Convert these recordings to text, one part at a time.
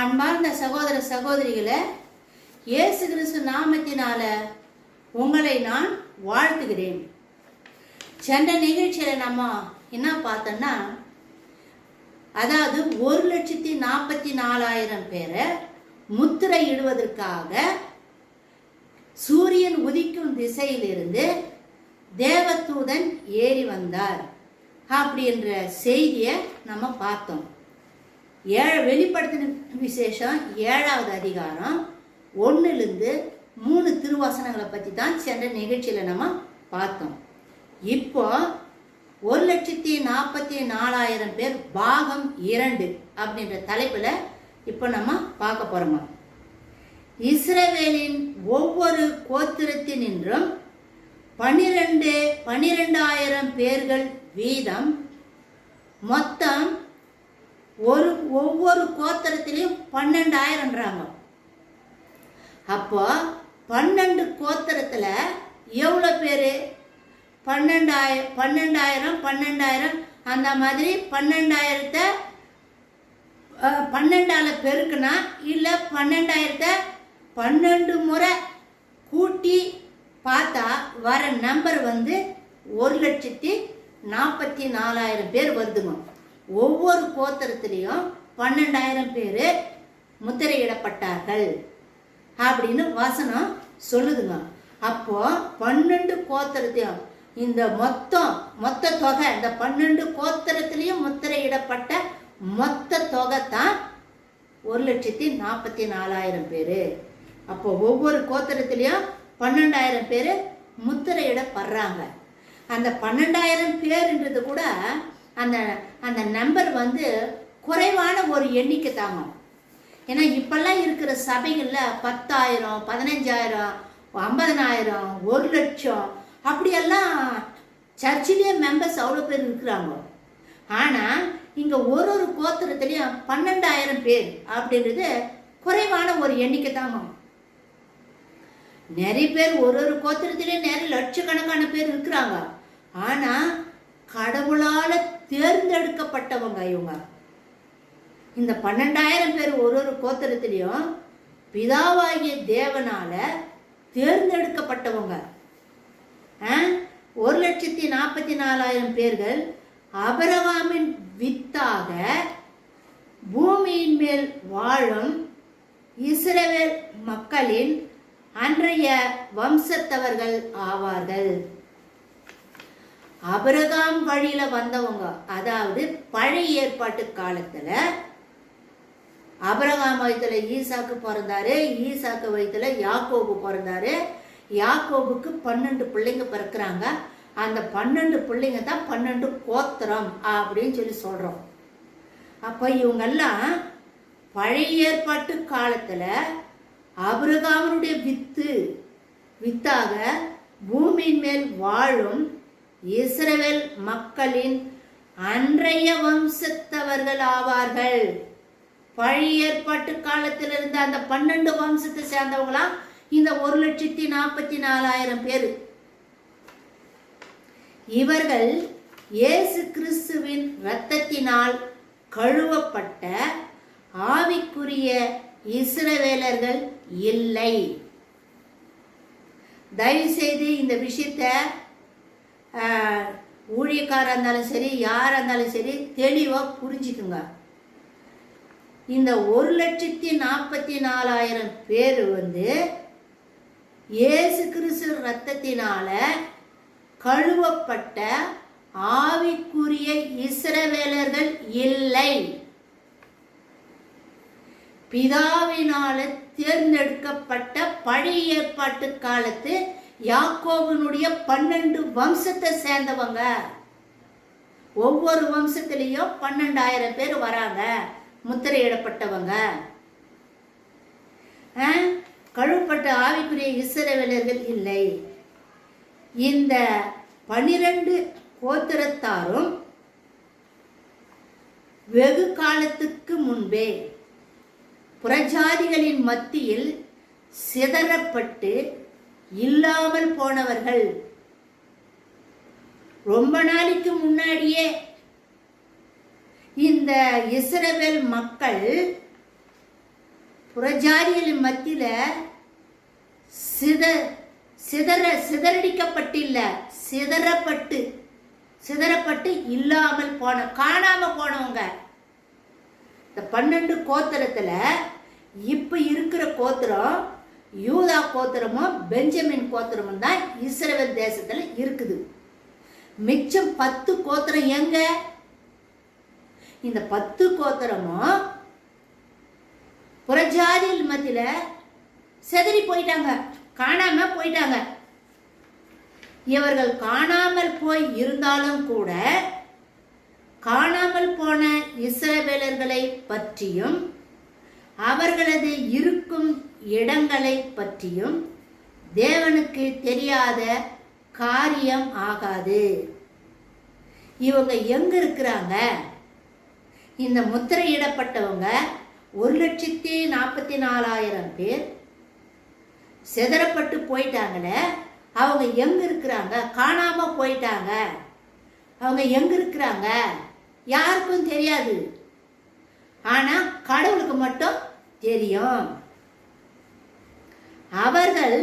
அன்பார்ந்த சகோதர சகோதரிகளை, இயேசு கிறிஸ்து நாமத்தினால உங்களை நான் வாழ்த்துகிறேன். சென்ற நிகழ்ச்சியில் நம்ம என்ன பார்த்தோம்னா, அதாவது 1,44,000 பேரை முத்திரை இடுவதற்காக சூரியன் உதிக்கும் திசையிலிருந்து தேவதூதன் ஏறி வந்தார் அப்படின்ற செய்தியை நம்ம பார்த்தோம். வெளிப்படுத்தின விசேஷம் 7வது அதிகாரம் 1லிருந்து 3 திருவசனங்களை பற்றி தான் சென்ற நிகழ்ச்சியில் நம்ம பார்த்தோம். இப்போ 1,44,000 பேர் பாகம் 2 அப்படின்ற தலைப்பில் இப்போ நம்ம பார்க்க போகிறோமா. இஸ்ரவேலின் ஒவ்வொரு கோத்திரத்தினின்றும் 12,000 பேர்கள் வீதம், மொத்தம் ஒவ்வொரு கோத்திரத்திலையும் 12,000ன்றாங்க. அப்போ 12 கோத்திரத்தில் எவ்வளோ பேர்? 12,000 அந்த மாதிரி 12,000 12ஆல் பெருக்குனா இல்லை 12,000 12 முறை கூட்டி பார்த்தா வர நம்பர் 1,44,000 பேர் வருதுங்க. ஒவ்வொரு கோத்திரத்திலையும் 12,000 பேர் முத்திரையிடப்பட்டார்கள் அப்படின்னு வசனம் சொல்லுதுங்க. அப்போ 12 கோத்திரத்தையும் இந்த மொத்த தொகை, இந்த 12 கோத்திரத்திலையும் முத்திரையிடப்பட்ட மொத்த தொகை தான் 1,44,000 பேர். அப்போ ஒவ்வொரு கோத்திரத்திலையும் 12,000 பேர் முத்திரையிடப்படுறாங்க. அந்த 12,000 பேருன்றது கூட அந்த நம்பர் குறைவான ஒரு எண்ணிக்கை தாங்க. ஏன்னா இப்பெல்லாம் இருக்கிற சபைகளில் 10,000, 15,000, 50,000, 1,00,000 அப்படியெல்லாம் சர்ச்சிலேயே மெம்பர்ஸ் அவ்வளோ பேர் இருக்கிறாங்க. ஆனால் இங்கே ஒரு கோத்திரத்துலேயும் 12,000 பேர் அப்படின்றது குறைவான ஒரு எண்ணிக்கை தாங்க. நிறைய பேர் ஒரு கோத்திரத்திலேயும் நிறைய லட்சக்கணக்கான பேர் இருக்கிறாங்க. ஆனால் கடவுளால் தேர்ந்தெடுக்கப்பட்டவங்க இவங்க. இந்த 12,000 பேர் ஒரு கோத்திரத்திலையும் பிதாவாகிய தேவனால தேர்ந்தெடுக்கப்பட்டவங்க. 1,44,000 பேர்கள் ஆபிரகாமின் வித்தாக பூமியின் மேல் வாழும் இஸ்ரவேல் மக்களின் அன்றைய வம்சத்தவர்கள் ஆவார்கள். ஆபிரகாம் வழியில வந்தவங்க, அதாவது பழைய ஏற்பாட்டு காலத்துல ஆபிரகாம் வயிற்றுல ஈசாக்கு பிறந்தாரு, ஈசாக்கு வயிற்றுல யாக்கோபு பிறந்தாரு. யாக்கோபுக்கு 12 பிள்ளைங்க பிறக்கிறாங்க. அந்த 12 பிள்ளைங்க தான் 12 கோத்திரம் அப்படின்னு சொல்றோம். அப்ப இவங்கெல்லாம் பழைய ஏற்பாட்டு காலத்துல ஆபிரகாமுடைய வித்தாக பூமியின் மேல் வாழும் இஸ்ரவேல் மக்களின் அன்றைய வம்சத்தவர்கள் ஆவார்கள். பழைய ஏற்பாட்டு காலத்தில் இருந்த அந்த 12 வம்சத்தை சேர்ந்தவங்களாம் இந்த 1,44,000 பேர். இவர்கள் இயேசு கிறிஸ்துவின் இரத்தத்தினால் கழுவப்பட்ட ஆவிக்குரிய இஸ்ரவேலர்கள் இல்லை. தயவு செய்து இந்த விஷயத்தை ஊழியக்காரா இருந்தாலும் சரி, யாரா இருந்தாலும் சரி, தெளிவாக புரிஞ்சுக்குங்க. இந்த 1,44,000 பேர் இயேசு கிறிஸ்து இரத்தத்தினால கழுவப்பட்ட ஆவிக்குரிய இஸ்ரவேலர்கள் இல்லை. பிதாவினால தேர்ந்தெடுக்கப்பட்ட பழைய ஏற்பாட்டு காலத்து யாக்கோபனுடைய 12 வம்சத்தை சேர்ந்தவங்க. ஒவ்வொரு வம்சத்திலையும் 12,000 பேர் வராங்க, முத்திரையிடப்பட்டவங்க. கழுவப்பட்ட ஆவிக்குரிய இஸ்ரவேலர்கள் இல்லை. இந்த 12 கோத்திரத்தாரும் வெகு காலத்துக்கு முன்பே புறஜாதிகளின் மத்தியில் சிதறப்பட்டு இல்லாமல் போனவர்கள். ரொம்ப நாளைக்கு முன்னாடியே இந்த இஸ்ரவேல் மக்கள் புறஜாதிகளின் மத்தியில சிதறடிக்கப்பட்டில்ல, சிதறப்பட்டு இல்லாமல் போன, காணாம போனவங்க. இந்த 12 கோத்திரத்துல இப்ப இருக்கிற கோத்திரம் யூதா கோத்திரமும் பெஞ்சமின் கோத்திரமும் தான் இஸ்ரவேல் தேசத்துல இருக்குது. மிச்சம் 10 கோத்திரம் எங்க? இந்த 10 கோத்திரமும் புறஜாதிகள் மத்தியில செதறி போயிட்டாங்க, காணாம போயிட்டாங்க. இவர்கள் காணாமல் போய் இருந்தாலும் கூட காணாமல் போன இஸ்ரவேலர்களை பற்றியும் அவர்களது இருக்கும் இடங்களை பற்றியும் தேவனுக்கு தெரியாத காரியம் ஆகாது. இவங்க எங்க இருக்கிறாங்க? இந்த முத்திரையிடப்பட்டவங்க 1,44,000 பேர் சிதறப்பட்டு போயிட்டாங்களே, அவங்க எங்க இருக்கிறாங்க? காணாம போயிட்டாங்க. அவங்க எங்க இருக்கிறாங்க யாருக்கும் தெரியாது. ஆனா கடவுளுக்கு மட்டும் தெரியும். அவர்கள்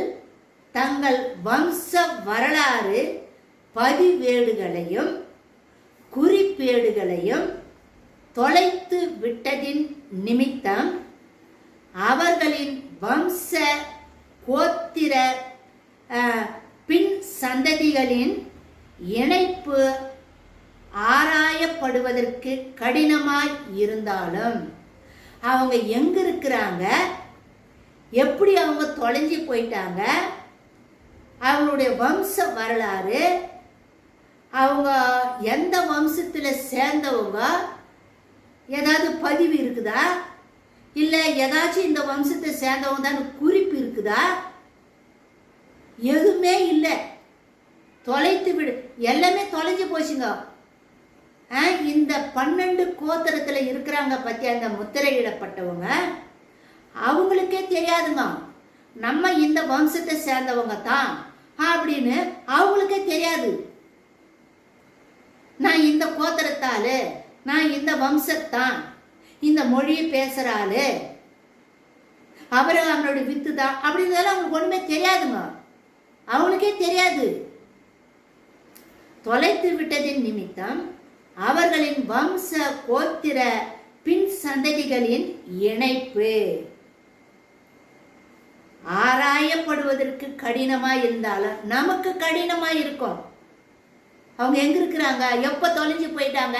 தங்கள் வம்ச வரலாறு பதிவேடுகளையும் குறிப்பேடுகளையும் தொலைத்து விட்டதின் நிமித்தம் அவர்களின் வம்ச கோத்திர பின் சந்ததிகளின் இணைப்பு ஆராயப்படுவதற்கு கடினமாய் இருந்தாலும் அவங்க எங்க இருக்கிறாங்க, எப்படி அவங்க தொலைஞ்சி போயிட்டாங்க, அவங்களுடைய வம்ச வரலாறு, அவங்க எந்த வம்சத்தில் சேர்ந்தவங்க, ஏதாவது பதிவு இருக்குதா, இல்லை ஏதாச்சும் இந்த வம்சத்தை சேர்ந்தவங்க தான் குறிப்பு இருக்குதா? எதுவுமே இல்லை. தொலைத்து விடு, எல்லாமே தொலைஞ்சு போச்சுங்க. இந்த 12 கோத்திரத்துல இருக்கிறாங்க பத்தி அந்த முத்திரையிடப்பட்டவங்க, அவங்களுக்கே தெரியாதுங்க நம்ம இந்த வம்சத்தை சேர்ந்தவங்க தான் அப்படின்னு. அவங்களுக்கே தெரியாது நான் இந்த கோத்திரத்தாலு, நான் இந்த வம்சத்தான், இந்த மொழியை பேசுறாளு, அவரு அவனுடைய வித்து தான் அப்படின்றதால அவங்களுக்கு ஒண்ணுமே தெரியாதுங்க. அவங்களுக்கே தெரியாது. தொலைத்து விட்டதின் நிமித்தம் அவர்களின் வம்ச கோத்திர பின் சந்ததிகளின் இணைப்பு ஆராயப்படுவதற்கு கடினமாய் இருந்தாலும் நமக்கு கடினமாய் இருக்கும். அவங்க எங்க இருக்கிறாங்க, எப்ப தொலைஞ்சு போயிட்டாங்க,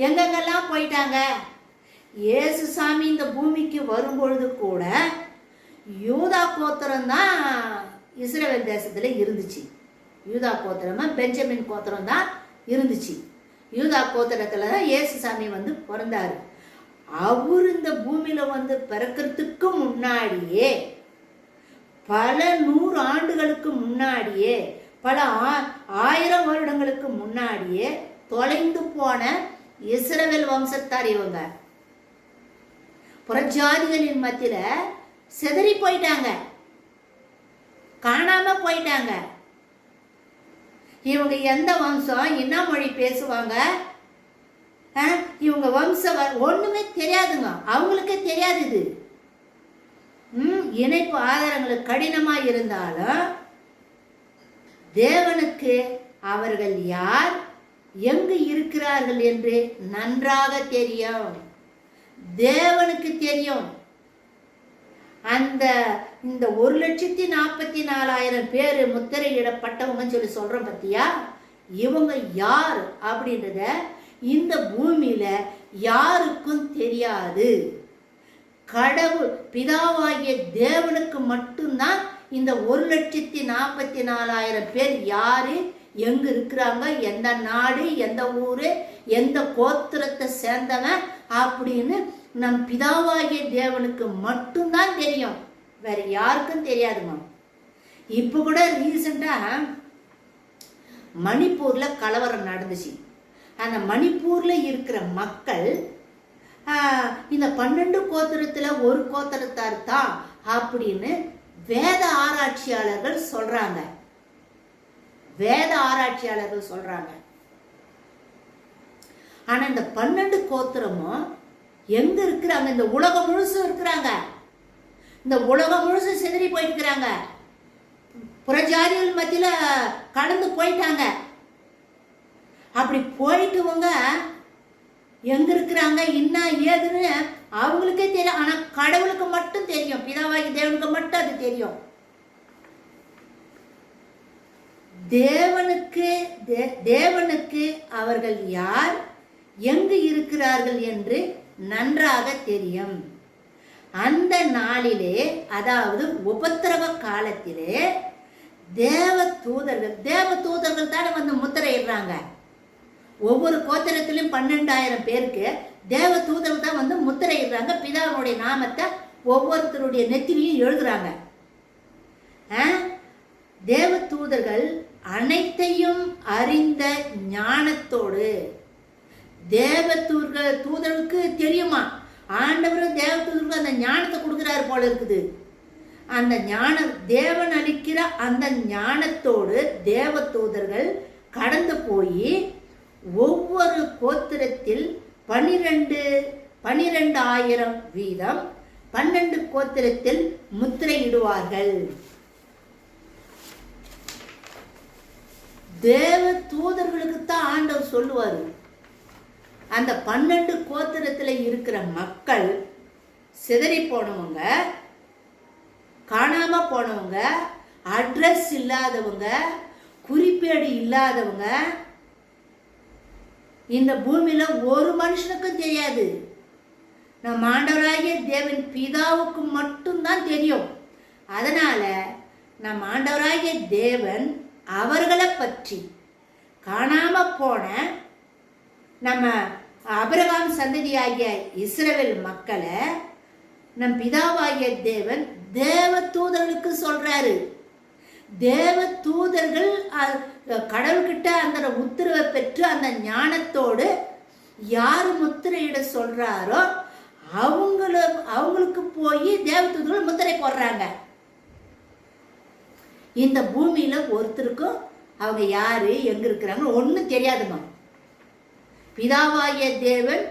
எங்கெங்கெல்லாம் போயிட்டாங்க. இயேசு சாமி இந்த பூமிக்கு வரும்பொழுது கூட யூதா கோத்திரம் தான் இஸ்ரவேல் தேசத்துல இருந்துச்சு. யூதா கோத்திரமா பெஞ்சமின் கோத்திரம் தான் இருந்துச்சு. யூதா கோத்திரத்துல தான் இயேசு சாமி வந்து பிறந்தாரு. அவர் இந்த பூமியில வந்து பிறக்கிறதுக்கு முன்னாடியே, பல 100 ஆண்டுகளுக்கு முன்னாடியே, பல 1000 வருடங்களுக்கு முன்னாடியே தொலைந்து போன இஸ்ரவேல் வம்சத்தார் இவங்க. புறஜாதிகளின் மத்தியில சிதறி போயிட்டாங்க, காணாம போயிட்டாங்க. இவங்க எந்த வம்சம், என்ன மொழி பேசுவாங்க, இவங்க வம்சம் ஒண்ணுமே தெரியாதுங்க. அவங்களுக்கே தெரியாது. இது இணைப்பு ஆதாரங்களுக்கு கடினமா இருந்தாலும் தேவனுக்கு அவர்கள் யார், எங்கு இருக்கிறார்கள் என்று நன்றாக தெரியும். தேவனுக்கு தெரியும். இந்த 1,44,000 பேர் முத்திரையிடப்பட்டவங்கன்னு சொல்லி சொல்றோம் பத்தியா, இவங்க யார் அப்படின்றத இந்த பூமியில யாருக்கும் தெரியாது. கடவுள் பிதாவாகிய தேவனுக்கு மட்டும்தான் இந்த 1,44,000 பேர் யாரு, எங்க இருக்கிறாங்க, எந்த நாடு, எந்த ஊரு, எந்த கோத்திரத்தை சேர்ந்தவன் அப்படின்னு நம் பிதாவாகிய தேவனுக்கு மட்டும்தான் தெரியும். வேற யாருக்கும் தெரியாதுமா. இப்ப கூட ரீசெண்டா மணிப்பூர்ல கலவரம் நடந்துச்சு. அந்த மணிப்பூர்ல இருக்கிற மக்கள் இந்த 12 கோத்திரத்துல ஒரு கோத்திரத்தார் தான் அப்படின்னு வேத ஆராய்ச்சியாளர்கள் சொல்றாங்க. ஆனா இந்த 12 கோத்திரமும் எங்க இருக்கிறாங்க? இந்த உலகம் முழுசும் இருக்கிறாங்க. இந்த உலகம் முழுசு சிதறி போயிருக்கிறாங்க, புறஜாதிகள் மத்தியில கடந்து போயிட்டாங்க. அப்படி போயிட்டுவங்க எங்க இருக்கிறாங்க என்ன ஏதுன்னு அவங்களுக்கே தெரியும். ஆனா கடவுளுக்கு மட்டும் தெரியும், பிதாவாகி தேவனுக்கு மட்டும் அது தெரியும். தேவனுக்கு அவர்கள் யார், எங்கு இருக்கிறார்கள் என்று நன்றாக தெரியும். அந்த நாளிலே, அதாவது உபத்திரவ காலத்திலே தேவ தூதர்கள் தானே வந்து முத்திரையிடுறாங்க. ஒவ்வொரு கோத்திரத்திலும் 12,000 பேருக்கு தேவ தூதர்கள் தான் வந்து முத்திரையிடுறாங்க. பிதாவுடைய நாமத்தை ஒவ்வொருத்தருடைய நெத்திலையும் எழுதுறாங்க. தேவ தூதர்கள் அனைத்தையும் அறிந்த ஞானத்தோடு, தேவ தூதர்களுக்கு தெரியுமா, ஆண்டவரும் தேவ தூதர்களுக்கு அந்த ஞானத்தை கொடுக்குறாரு போல இருக்குது. அந்த ஞானம் தேவன் அளிக்கிற அந்த ஞானத்தோடு தேவ தூதர்கள் கடந்து போய் ஒவ்வொரு கோத்திரத்தில் 12,000 வீதம் 12 கோத்திரத்தில் முத்திரையிடுவார்கள். தேவ தூதர்களுக்கு தான் ஆண்டவர் சொல்லுவார், அந்த 12 கோத்திரத்தில் இருக்கிற மக்கள், சிதறி போனவங்க, காணாம போனவங்க, அட்ரஸ் இல்லாதவங்க, குறிப்பேடு இல்லாதவங்க, இந்த பூமியில ஒரு மனுஷனுக்கும் தெரியாது. நம் ஆண்டவராகிய தேவன் பிதாவுக்கு மட்டும்தான் தெரியும். அதனால நம் ஆண்டவராகிய தேவன் அவர்களை பற்றி, காணாம போன நம்ம ஆபிரகாம் சந்ததியாகிய இஸ்ரவேல் மக்களை நம் பிதாவாகிய தேவன் தேவ தூதர்களுக்கு சொல்றாரு. தேவ தூதர்கள் கடவுள்கிட்ட அந்த உத்தரவை பெற்று அந்த ஞானத்தோடு யார் முத்திரையிட சொல்றாரோ அவங்களுக்கு போய் தேவ தூதர்கள் முத்திரை போடுறாங்க. இந்த பூமியில ஒருத்தருக்கும் அவங்க யாரு எங்க இருக்கிறாங்க ஒன்றும் தெரியாதுமா. பிதாவாகிய தேவன்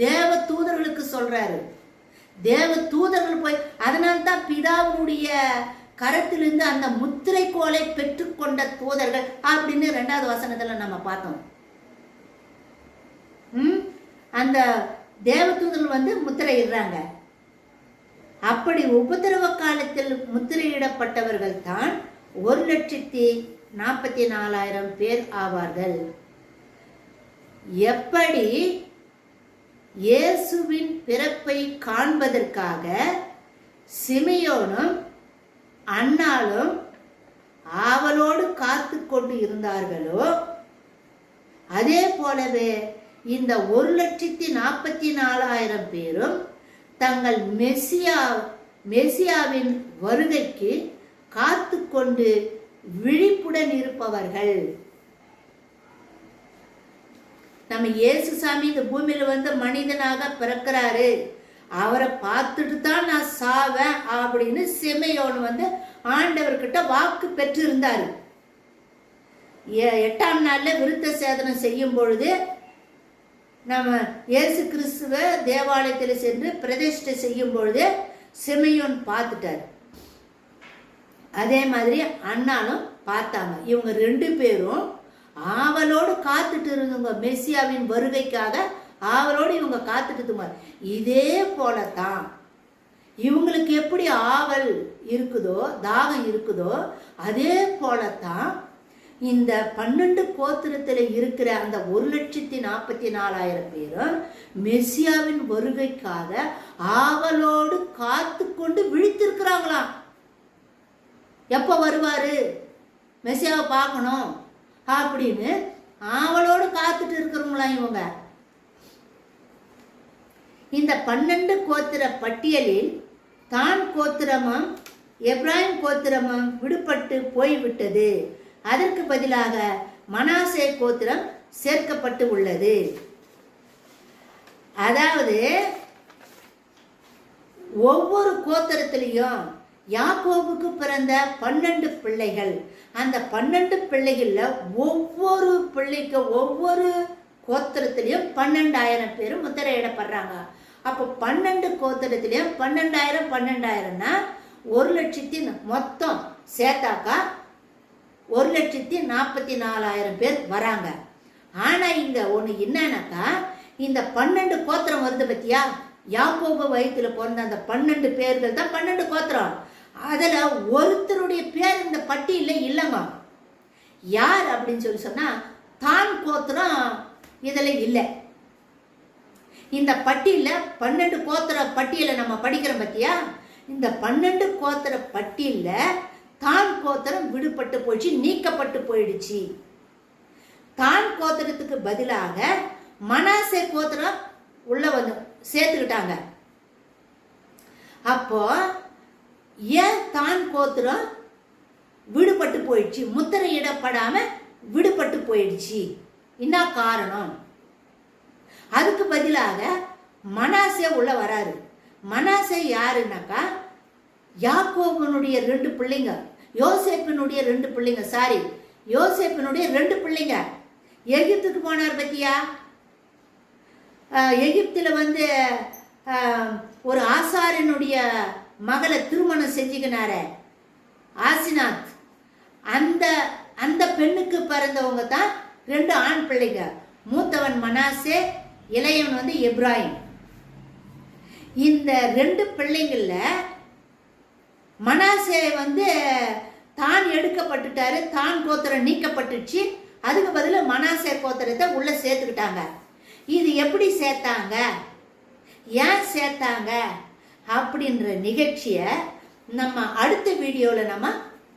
தேவ தூதர்களுக்கு சொல்றாரு. தேவ தூதர்கள் போய், அதனால்தான் பிதாவுடைய கரத்திலிருந்து அந்த முத்திரை கோலை பெற்றுக்கொண்ட தூதர்கள் அப்படின்னு 2வது வசனத்துல நம்ம பார்த்தோம். அந்த தேவ தூதர்கள் வந்து முத்திரையிடுறாங்க. அப்படி உபத்திரவ காலத்தில் முத்திரையிடப்பட்டவர்கள் தான் 1,44,000 பேர் ஆவார்கள். எப்படி இயேசுவின் பிறப்பை காண்பதற்காக சிமியோனும் அன்னாலும் ஆவலோடு காத்து கொண்டு இருந்தார்களோ, அதே போலவே இந்த 1,44,000 பேரும் தங்கள் மெசியாவின் வருகைக்கு காத்து கொண்டு விழிப்புடன் இருப்பவர்கள். நம்ம இயேசு சாமி இந்த பூமியில வந்து மனிதனாக பிறக்கிறாரு, அவரை பார்த்துட்டு தான் நான் சாவேன் அப்படின்னு சிமையோன் வந்து ஆண்டவர்கிட்ட வாக்கு பெற்றிருந்தாரு. 8ஆம் நாள்ல விருத்த சேதனம் செய்யும் பொழுது நம்ம இயேசு கிறிஸ்துவ தேவாலயத்தில் சென்று பிரதிஷ்டை செய்யும் பொழுது சிமையோன் பார்த்துட்டார். அதே மாதிரி அண்ணாலும் பார்த்தாங்க. இவங்க 2 பேரும் ஆவலோடு காத்துட்டு இருந்தவங்க, மெசியாவின் வருகைக்காக ஆவலோடு இவங்க காத்துட்டு. இதே போலதான் இவங்களுக்கு எப்படி ஆவல் இருக்குதோ, தாகம் இருக்குதோ, அதே போலத்தான் இந்த 12 கோத்திரத்தில் இருக்கிற அந்த 1,44,000 பேரும் மெசியாவின் வருகைக்காக ஆவலோடு காத்து கொண்டு விழித்திருக்கிறாங்களாம். எப்ப வருவாரு, மெசியாவை பார்க்கணும் அப்படின்னு ஆவலோடு காத்துட்டு இருக்கிறவங்களாம் இவங்க. இந்த 12 கோத்திர பட்டியலில் தான் கோத்திரமும் எப்ராயிம் கோத்திரமும் விடுபட்டு போய்விட்டது. அதற்கு பதிலாக மனாசே கோத்திரம் சேர்க்கப்பட்டு உள்ளது. அதாவது ஒவ்வொரு கோத்திரத்திலையும் யாக்கோபுக்கு பிறந்த 12 பிள்ளைகள், அந்த 12 பிள்ளைகள்ல ஒவ்வொரு பிள்ளைக்கு ஒவ்வொரு கோத்திரத்திலையும் 12,000 பேரும் முத்திரையிடப்படுறாங்க. அப்போ 12 கோத்திரத்திலையும் 12,000 1,00,000 மொத்தம் சேர்த்தாக்கா 1,44,000 பேர் வராங்க. ஆனா இங்க ஒண்ணு என்னன்னாக்கா, இந்த 12 கோத்திரம் வருது பத்தியா, யாக்கோபு வயிற்றுல பிறந்த அந்த 12 பேர்கள் தான் 12 கோத்திரம். அதுல ஒருத்தருடைய பேர் இந்த பட்டியல இல்லைங்க. யார் அப்படின்னு சொல்லி சொன்னா தான் கோத்திரம் இதுல இல்லை. இந்த பட்டியல 12 கோத்திர பட்டியலை நம்ம படிக்கிறோம் பத்தியா, இந்த 12 கோத்திர பட்டியல தான் கோத்திரம் விடுபட்டு போயிடுச்சு, நீக்கப்பட்டு போயிடுச்சு. தான் கோத்திரத்துக்கு பதிலாக மனாசே கோத்திரம் உள்ள வந்து சேர்த்துக்கிட்டாங்க. அப்போ ஏன் தான் கோத்திரம் விடுபட்டு போயிடுச்சு, முத்திரையிடப்படாம விடுபட்டு போயிடுச்சு, என்ன காரணம்? அதுக்கு பதிலாக மனாசே உள்ள வராரு. மனாசே யாருன்னாக்கா யாக்கோபனுடைய 2 பிள்ளைங்க, யோசேப்பினுடைய 2 பிள்ளைங்க, யோசேப்பினுடைய 2 பிள்ளைங்க எகிப்துக்கு போனார் பத்தியா. எகிப்துல வந்து ஒரு ஆசாரியனுடைய மகளை திருமணம் செஞ்சுக்கினார ஆசினாத். அந்த அந்த பெண்ணுக்கு பிறந்தவங்க தான் 2 ஆண் பிள்ளைங்க. மூத்தவன் மனாசே, இளையவன் வந்து எப்ராஹிம். இந்த 2 பிள்ளைங்கள்ல மனாசே வந்து தான் எடுக்கப்பட்டுட்டாரு, தான் கோத்திரம் நீக்கப்பட்டுச்சு. அதுக்கு பதிலாக மனாசே கோத்திரத்தை உள்ள சேர்த்துக்கிட்டாங்க. இது எப்படி சேர்த்தாங்க, ஏன் சேர்த்தாங்க அப்படின்ற நிகழ்ச்சியை நம்ம அடுத்த வீடியோவில் நம்ம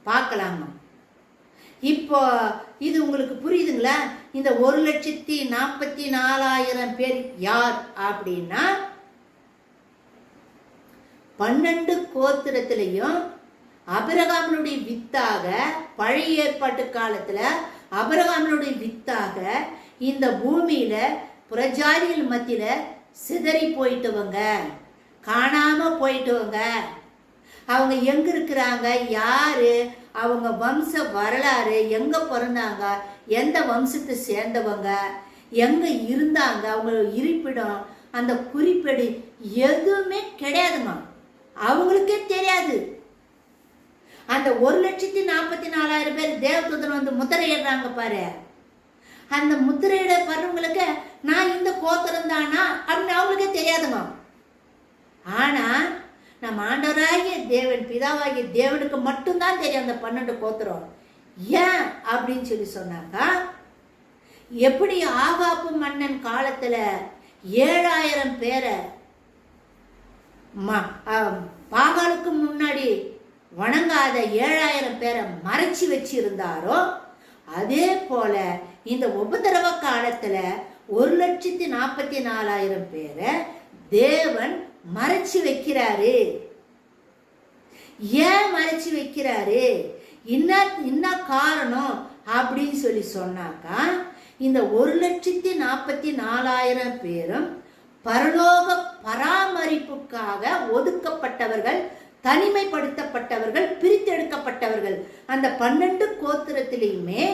பார்க்கலாங்க. இப்போ இது உங்களுக்கு புரியுதுங்களா? இந்த 1,44,000 பேர் யார் அப்படின்னா 12 கோத்திரத்திலையும் அபிரகாமனுடைய வித்தாக, பழைய ஏற்பாட்டு காலத்துல அபிரகாமனுடைய வித்தாக இந்த பூமியில புறஜாதிகள் மத்தியில சிதறி போயிட்டவங்க, காணாம போயிட்டவங்க, அவங்க எங்க இருக்கிறாங்க, யாரு, அவங்க வம்ச வரலாறு, எங்க பிறந்தாங்க, எந்த வம்சத்தை சேர்ந்தவங்க, எங்க இருந்தாங்க, அவங்க இருப்பிடம், அந்த குறிப்பேடு எதுவுமே கிடையாதுங்க. அவங்களுக்கே தெரியாது. அந்த 1,44,000 பேர் தேவதூதன் வந்து முத்திரையிடுறாங்க பாரு, அந்த முத்திரையிட வர்றவங்களுக்கு நான் இந்த கோத்திரம் தானா அப்படின்னு அவங்களுக்கே தெரியாதுங்க. ஆனா நம்ம ஆண்டவராகிய தேவன், பிதாவாகிய தேவனுக்கு மட்டும்தான் தெரியும் அந்த 12 கோத்திரம். ஏன் அப்படின்னு சொல்லி சொன்னாக்கா, எப்படி ஆகாப்பு மன்னன் காலத்துல 7,000 பேரை பாகாலுக்கு முன்னாடி வணங்காத 7,000 பேரை மறைச்சி வச்சிருந்தாரோ, அதே போல இந்த உபத்திரவ காலத்துல 1,44,000 பேரை தேவன் மறைச்சு வைக்கிறாரு. ஏன் மறைச்சு வைக்கிறாரு, என்ன காரணம் அப்படின்னு சொல்லி சொன்னாக்கா, இந்த 1,44,000 பேரும் பரலோக பராமரிப்புக்காக ஒதுக்கப்பட்டவர்கள், தனிமைப்படுத்தப்பட்டவர்கள், பிரித்தெடுக்கப்பட்டவர்கள். அந்த 12 கோத்திரத்திலையுமே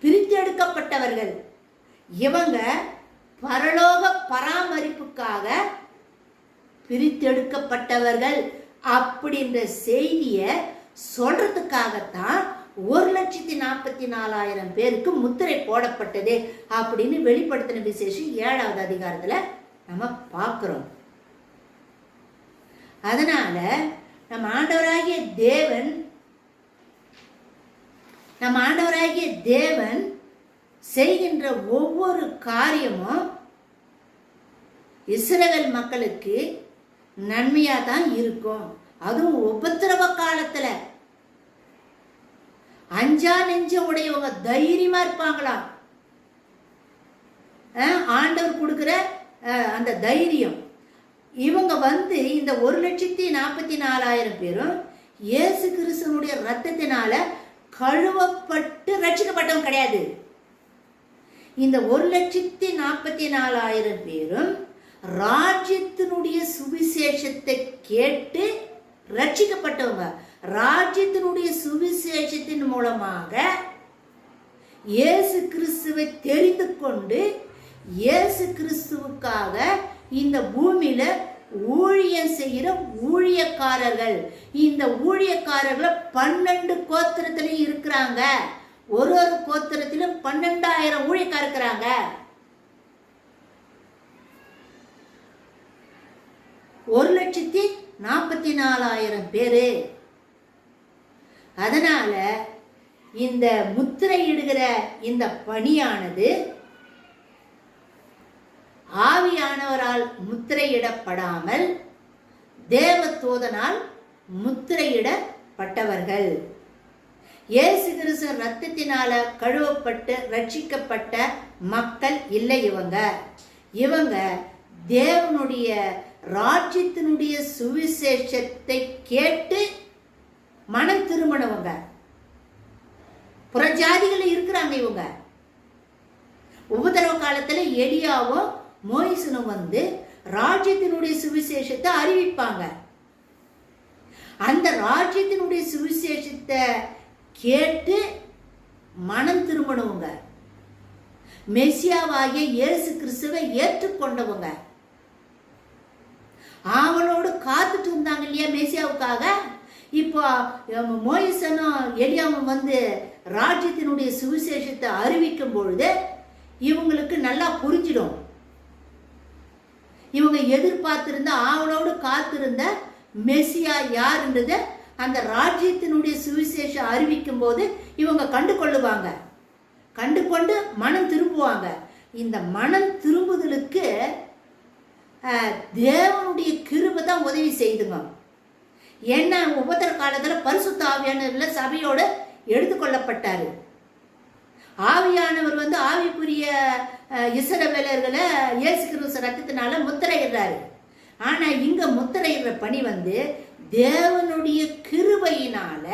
பிரித்தெடுக்கப்பட்டவர்கள். இவங்க பரலோக பராமரிப்புக்காக பிரித்தெடுக்கப்பட்டவர்கள் அப்படின்ற செய்தியை சொல்றதுக்காகத்தான் 1,44,000 பேருக்கு முத்திரை போடப்பட்டது அப்படின்னு வெளிப்படுத்தின விசேஷம் 7வது அதிகாரத்துல நம்ம பார்க்கிறோம். அதனால நம்ம ஆண்டவராகிய தேவன் செய்கின்ற ஒவ்வொரு காரியமும் இஸ்ரவேல் மக்களுக்கு நன்மையா தான் இருக்கும். அதுவும் உபத்திரவ காலத்துல அஞ்சா நெஞ்ச உடையவங்க தைரியமா இருப்பாங்களாம். ஆண்டவர் கொடுக்கிற அந்த தைரியம். இவங்க வந்து இந்த 1,44,000 பேரும் இயேசு கிறிஸ்துவனுடைய ரத்தத்தினால கழுவப்பட்டு ரட்சிக்கப்பட்டவங்க கிடையாது. இந்த 1,44,000 பேரும் ராஜ்யத்தினுடைய சுவிசேஷத்தை கேட்டு ரட்சிக்கப்பட்டவங்க. ராஜ்யத்தினுடைய சுவிசேஷத்தின் மூலமாக இயேசு கிறிஸ்துவை தெரிந்து கொண்டு இயேசு கிறிஸ்துவுக்காக இந்த பூமியில ஊழியம் செய்கிற ஊழியக்காரர்கள். இந்த ஊழியக்காரர்கள் 12 கோத்திரத்திலையும் இருக்கிறாங்க. ஒரு கோத்திரத்திலும் 12,000 ஊழியக்காரர் இருக்கிறாங்க. ஒரு 1,44,000 பேரு. அதனால இந்த முத்திரையிடுகிற இந்த பணியானது ஆவியானவரால் முத்திரையிடப்படாமல் தேவதூதனால் முத்திரையிடப்பட்டவர்கள். இயேசு கிறிஸ்து ரத்தத்தினால கழுவப்பட்டு ரட்சிக்கப்பட்ட மக்கள் இல்லை. இவங்க தேவனுடைய ராஜ்யத்தினுடைய சுவிசேஷத்தை கேட்டு மனம் திரும்பினவங்க. புறஜாதிகள் இருக்கிறாங்க. இவங்க உபத்திரவ காலத்துல எலியாவும் மோயிசனும் ராஜ்யத்தினுடைய சுவிசேஷத்தை அறிவிப்பாங்க. அந்த ராஜ்யத்தினுடைய சுவிசேஷத்தை கேட்டு மனம் திரும்பினவங்க, மெசியாவாகிய இயேசு கிறிஸ்துவை ஏற்றுக்கொண்டவங்க, அவனோடு காத்துட்டு இருந்தாங்க இல்லையா மெசியாவுக்காக. இப்போ மோயிசனும் எலியாவும் ராஜ்யத்தினுடைய சுவிசேஷத்தை அறிவிக்கும் பொழுது இவங்களுக்கு நல்லா புரிஞ்சிடும். இவங்க எதிர்பார்த்திருந்த ஆவலோடு காத்திருந்த மெசியா யாருன்றத அந்த ராஜ்யத்தினுடைய சுவிசேஷம் அறிவிக்கும் போது இவங்க கண்டு கொள்ளுவாங்க. கண்டு கொண்டு மனம் திரும்புவாங்க. இந்த மனம் திரும்புதலுக்கு தேவனுடைய கிருபை தான் உதவி செய்துங்க. என்ன உபத்திர காலத்தில் பரிசுத்த ஆவியானவர் சபையோடு எடுத்துக்கொள்ளப்பட்டாரு. ஆவியானவர் ஆவிக்குரிய இஸ்ரவேலர்களை இயேசு கிறிஸ்து ரத்தத்தினால முத்திரையிடுறாரு. ஆனா இங்க முத்திரையிடுற பணி தேவனுடைய கிருபையினால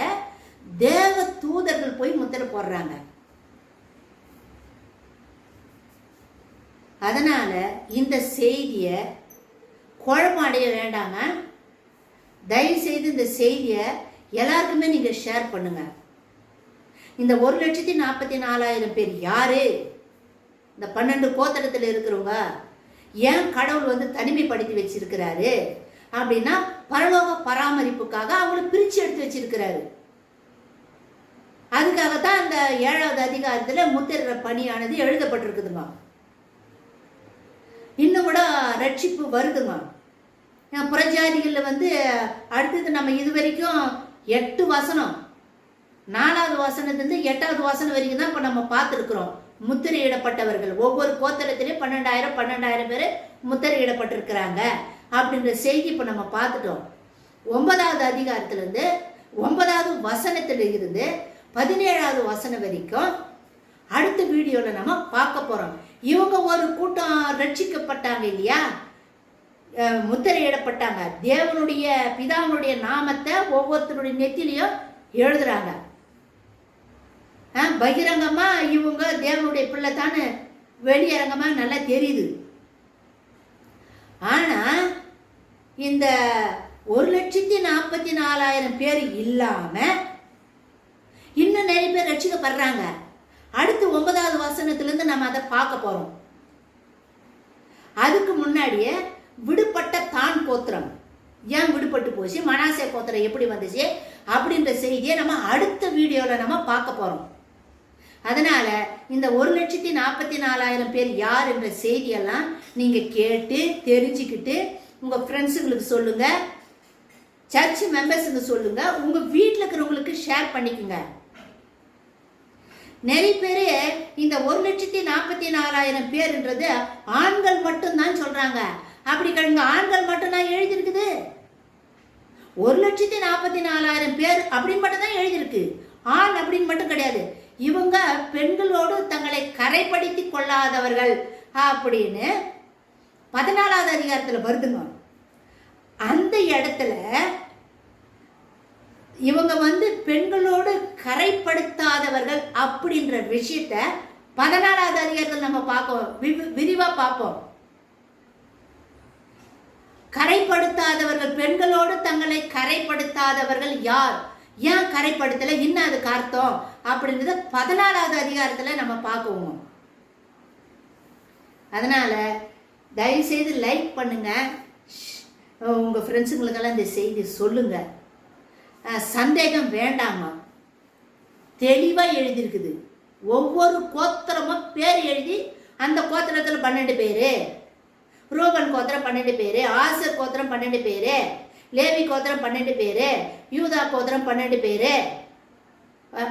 தேவ தூதர்கள் போய் முத்திரை போடுறாங்க. அதனால இந்த செய்திய குழப்பமடைய வேண்டாங்க. தயவு செய்து இந்த செய்தியை எல்லாருக்குமே நீங்க ஷேர் பண்ணுங்க. இந்த 1,44,000 பேர் யாரு? இந்த 12 கோத்திரத்தில் இருக்கிறவங்க. ஏன் கடவுள் தனிமைப்படுத்தி வச்சிருக்கிறாரு அப்படின்னா பரலோக பராமரிப்புக்காக அவங்களை பிரிச்சு எடுத்து வச்சிருக்கிறாரு. அதுக்காகத்தான் இந்த 7வது அதிகாரத்துல முத்திர பணியானது எழுதப்பட்டிருக்குதுங்க. இன்னும் கூட ரட்சிப்பு வருதுங்க. புறஜாதிகள்ல அடுத்தது நம்ம இது வரைக்கும் 8 வசனம், 4வது வசனத்திலிருந்து 8வது வசனம் வரைக்கும் தான் இப்ப நம்ம பார்த்துருக்கிறோம். முத்திரையிடப்பட்டவர்கள் ஒவ்வொரு கோத்திரத்திலையும் 12,000 பேர் முத்திரையிடப்பட்டிருக்கிறாங்க அப்படின்ற செய்தி இப்ப நம்ம பார்த்துட்டோம். 9வது அதிகாரத்திலிருந்து 9வது வசனத்துல இருந்து 17வது வசனம் வரைக்கும் அடுத்த வீடியோல நம்ம பார்க்க போறோம். இவங்க ஒரு கூட்டம் ரட்சிக்கப்பட்டாங்க இல்லையா, முத்திரையிடப்பட்டாங்க. தேவனுடைய பிதாவுடைய நாமத்தை ஒவ்வொருத்தருடைய நெத்திலையும் எழுதுறாங்க. பகிரங்கமா இவங்க தேவனுடைய பிள்ளை தானே வெளியரங்கமா நல்லா தெரியுது. ஆனா இந்த 1,44,000 பேர் இல்லாம இன்னும் நிறைய பேர் ரட்சிக்கப்படுறாங்க. அடுத்து 9வது வசனத்திலிருந்து நம்ம அதை பார்க்க போறோம். அதுக்கு முன்னாடியே விடுபட்ட தான் கோத்திரம் ஏன் விடுபட்டு போச்சு, மனாசே கோத்திரம் எப்படி வந்துச்சு அப்படின்ற செய்தியை நம்ம அடுத்த வீடியோல நம்ம பார்க்க போறோம். அதனால இந்த 1,44,000 பேர் யார் என்ற செய்தியெல்லாம் நீங்க கேட்டு தெரிஞ்சுக்கிட்டு உங்க ஃப்ரெண்ட்ஸுங்களுக்கு சொல்லுங்க, சர்ச் மெம்பர்ஸுக்கு சொல்லுங்க, உங்க வீட்டில் இருக்கிறவங்களுக்கு ஷேர் பண்ணிக்கோங்க. நிறைய பேரு இந்த 1,44,000 பேர்ன்றது ஆண்கள் மட்டும்தான் சொல்றாங்க. அப்படி கிடையாது, ஆண்கள் மட்டும்தான் எழுதியிருக்குது. 1,44,000 பேர் அப்படின்னு மட்டும் தான் எழுதியிருக்கு, ஆண் அப்படின்னு மட்டும் கிடையாது. இவங்க பெண்களோடு தங்களை கரைப்படுத்தி கொள்ளாதவர்கள் அப்படின்னு 14வது அதிகாரத்தில் வருதுங்க. அந்த இடத்துல இவங்க பெண்களோடு கரைப்படுத்தாதவர்கள் அப்படின்ற விஷயத்த 14வது அதிகாரத்தில் நம்ம பார்ப்போம், விரிவா பார்ப்போம். கரைப்படுத்தாதவர்கள், பெண்களோடு தங்களை கரைப்படுத்தாதவர்கள் யார், ஏன் கரைப்படுத்தல, இன்னும் அதுக்கு அர்த்தம் அப்படின்றத 14வது அதிகாரத்துல நம்ம பார்க்குவோம். அதனால தயவுசெய்து லைக் பண்ணுங்க, உங்கள் ஃப்ரெண்ட்ஸுங்களுக்கெல்லாம் இந்த செய்தி சொல்லுங்க. சந்தேகம் வேண்டாமா, தெளிவாக எழுதியிருக்குது. ஒவ்வொரு கோத்திரமும் பேர் எழுதி, அந்த கோத்திரத்தில் 12 பேர், ரூபன் கோத்திரம் 12 பேர், ஆசர் கோத்திரம் 12 பேர், லேவி கோத்திரம் 12 பேர், யூதா கோத்திரம் 12 பேர்,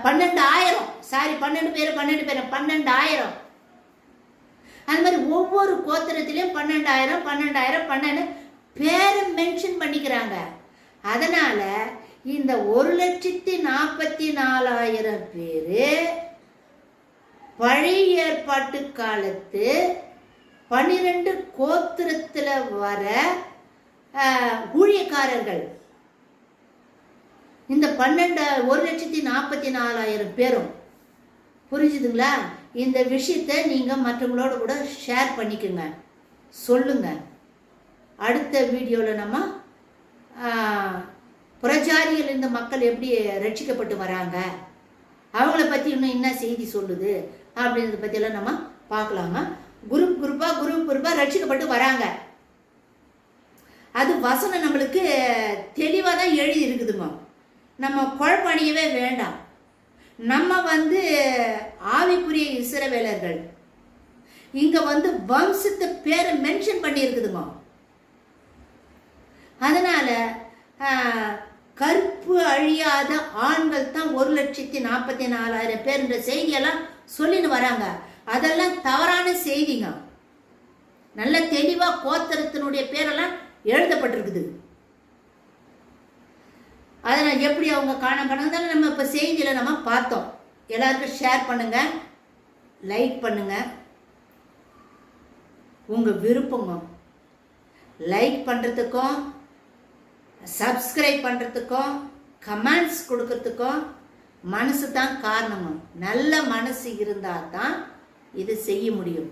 12,000 12 பேர் 12,000. அது மாதிரி ஒவ்வொரு கோத்திரத்திலையும் 12,000 பேரை மென்ஷன் பண்ணிக்கிறாங்க. அதனால இந்த 1,44,000 பேர் பழைய ஏற்பாட்டு காலத்து 12 கோத்திரத்தில் வர ஊழியக்காரர்கள். இந்த 1,44,000 பேரும். புரிஞ்சுதுங்களா? இந்த விஷயத்தை நீங்கள் மற்றவங்களோட கூட ஷேர் பண்ணிக்கோங்க, சொல்லுங்க. அடுத்த வீடியோவில் நம்ம புறஜாதிகள் இந்த மக்கள் எப்படி ரட்சிக்கப்பட்டு வராங்க, அவங்கள பற்றி இன்னும் என்ன செய்தி சொல்லுது அப்படின்றத பற்றியெல்லாம் நம்ம பார்க்கலாமா. குரூப் குரூப்பாக ரட்சிக்கப்பட்டு வராங்க. அது வசனம் நம்மளுக்கு தெளிவாக தான் எழுதி இருக்குதுமா. நம்ம குழப்பணியவே வேண்டாம். நம்ம ஆவிக்குரிய இஸ்ரவேலர்கள். இங்கே வம்சத்து பேரை மென்ஷன் பண்ணி இருக்குதுமா. அதனால் கற்பு அழியாத ஆண்கள் தான் 1,44,000 பேர்ன்ற செய்தியெல்லாம் சொல்லின்னு வராங்க. அதெல்லாம் தவறான செய்திங்க. நல்ல தெளிவாக கோத்திரத்தினுடைய பேரெல்லாம் எழுதப்பட்டிருக்குது. அதனால் எப்படி அவங்க காணப்படுறதால நம்ம இப்போ செய்தியில் நம்ம பார்த்தோம். எல்லாருக்கும் ஷேர் பண்ணுங்க, லைக் பண்ணுங்க. உங்கள் விருப்பங்க. லைக் பண்ணுறதுக்கும் சப்ஸ்கிரைப் பண்ணுறதுக்கும் கமெண்ட்ஸ் கொடுக்கறதுக்கும் மனசு தான் காரணமும். நல்ல மனசு இருந்தால் தான் இது செய்ய முடியும்.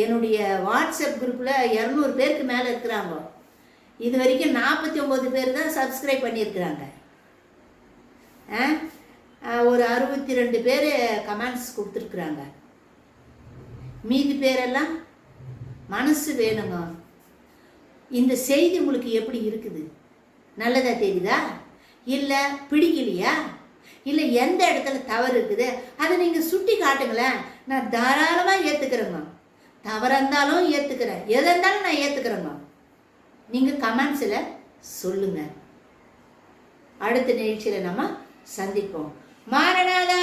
என்னுடைய வாட்ஸ்அப் குரூப்பில் 200 பேருக்கு மேலே இருக்கிறாங்க. இது வரைக்கும் 49 பேர் தான் சப்ஸ்கிரைப் பண்ணியிருக்கிறாங்க. ஒரு 62 பேர் கமெண்ட்ஸ் கொடுத்துருக்குறாங்க. மீதி பேரெல்லாம் மனசு வேணுங்க. இந்த செய்தி உங்களுக்கு எப்படி இருக்குது? நல்லதா தெரியுதா? இல்லை பிடிக்கலையா? இல்லை எந்த இடத்துல தவறு இருக்குது அதை நீங்கள் சுட்டி காட்டுங்களேன். நான் தாராளமாக ஏற்றுக்கிறேங்க. தவறாக இருந்தாலும் ஏற்றுக்கிறேன், எதாக இருந்தாலும் நான் ஏற்றுக்கிறேங்க. நீங்கள் கமெண்ட்ஸில் சொல்லுங்கள். அடுத்த நிகழ்ச்சியில் நம்ம சந்திப்போம். மாரநாதா.